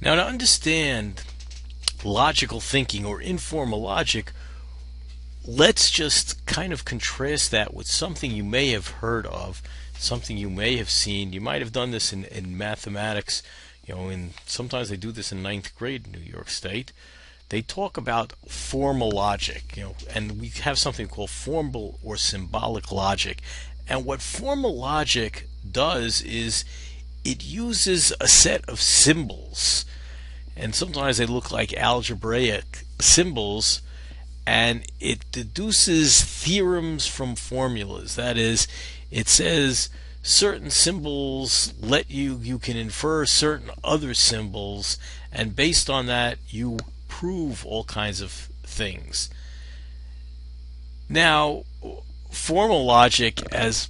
Now, to understand logical thinking or informal logic, let's just kind of contrast that with something you may have heard of, something you may have seen. You might have done this in mathematics, and sometimes they do this in ninth grade in New York State. They talk about formal logic, and we have something called formal or symbolic logic. And what formal logic does is it uses a set of symbols, and sometimes they look like algebraic symbols, and it deduces theorems from formulas. That is, it says certain symbols you can infer certain other symbols, and based on that you prove all kinds of things. Now, formal logic, as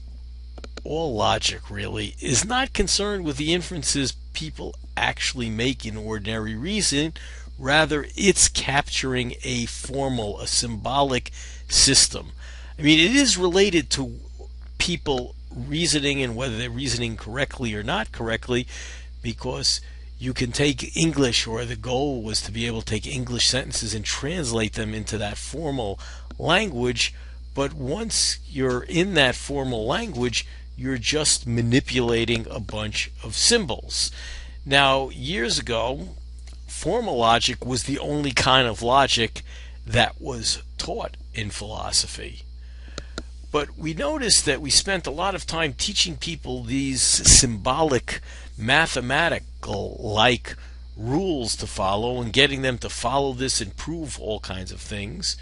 all logic really, is not concerned with the inferences people actually make in ordinary reason. Rather, it's capturing a formal, a symbolic system. I mean, it is related to people reasoning and whether they're reasoning correctly or not correctly, because you can take English, or the goal was to be able to take English sentences and translate them into that formal language, but once you're in that formal language, you're just manipulating a bunch of symbols. Now, years ago, formal logic was the only kind of logic that was taught in philosophy. But we noticed that we spent a lot of time teaching people these symbolic, mathematical-like rules to follow and getting them to follow this and prove all kinds of things.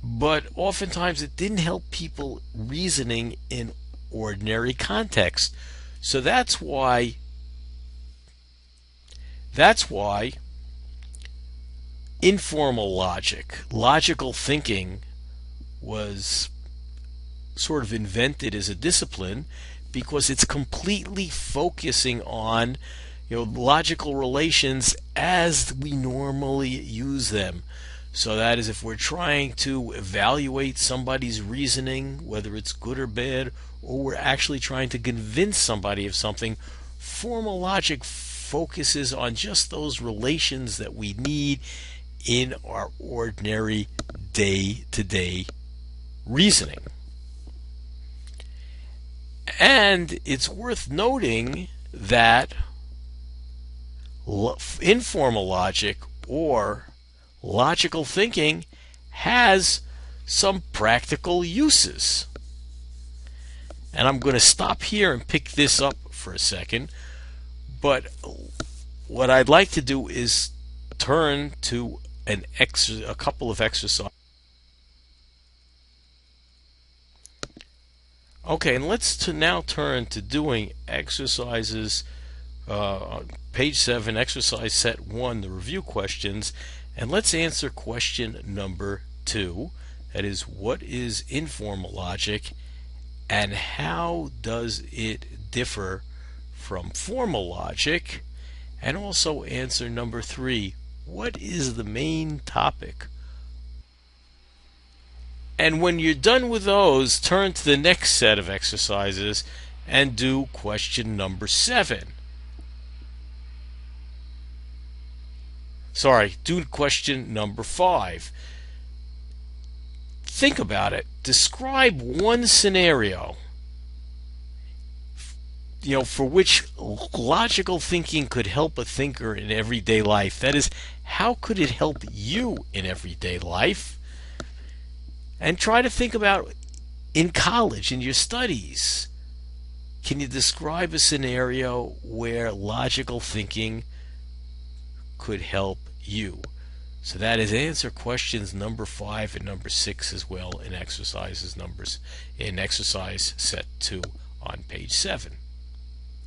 But oftentimes it didn't help people reasoning in ordinary context. So that's why informal logic, logical thinking, was sort of invented as a discipline, because it's completely focusing on logical relations as we normally use them. So that is, if we're trying to evaluate somebody's reasoning, whether it's good or bad, or we're actually trying to convince somebody of something, formal logic focuses on just those relations that we need in our ordinary day-to-day reasoning. And it's worth noting that informal logic or logical thinking has some practical uses. And I'm going to stop here and pick this up for a second. But what I'd like to do is turn to a couple of exercises. Okay, and let's now turn to doing exercises, page 7, exercise set 1, the review questions, and let's answer question number 2. That is, what is informal logic and how does it differ from formal logic? And also answer number 3, what is the main topic? And when you're done with those, turn to the next set of exercises and do question number 7. Do question number 5. Think about it. Describe one scenario, for which logical thinking could help a thinker in everyday life. That is, how could it help you in everyday life? And try to think about in college, in your studies. Can you describe a scenario where logical thinking could help you? So that is, answer questions number 5 and number 6 as well in exercise set 2 on page 7.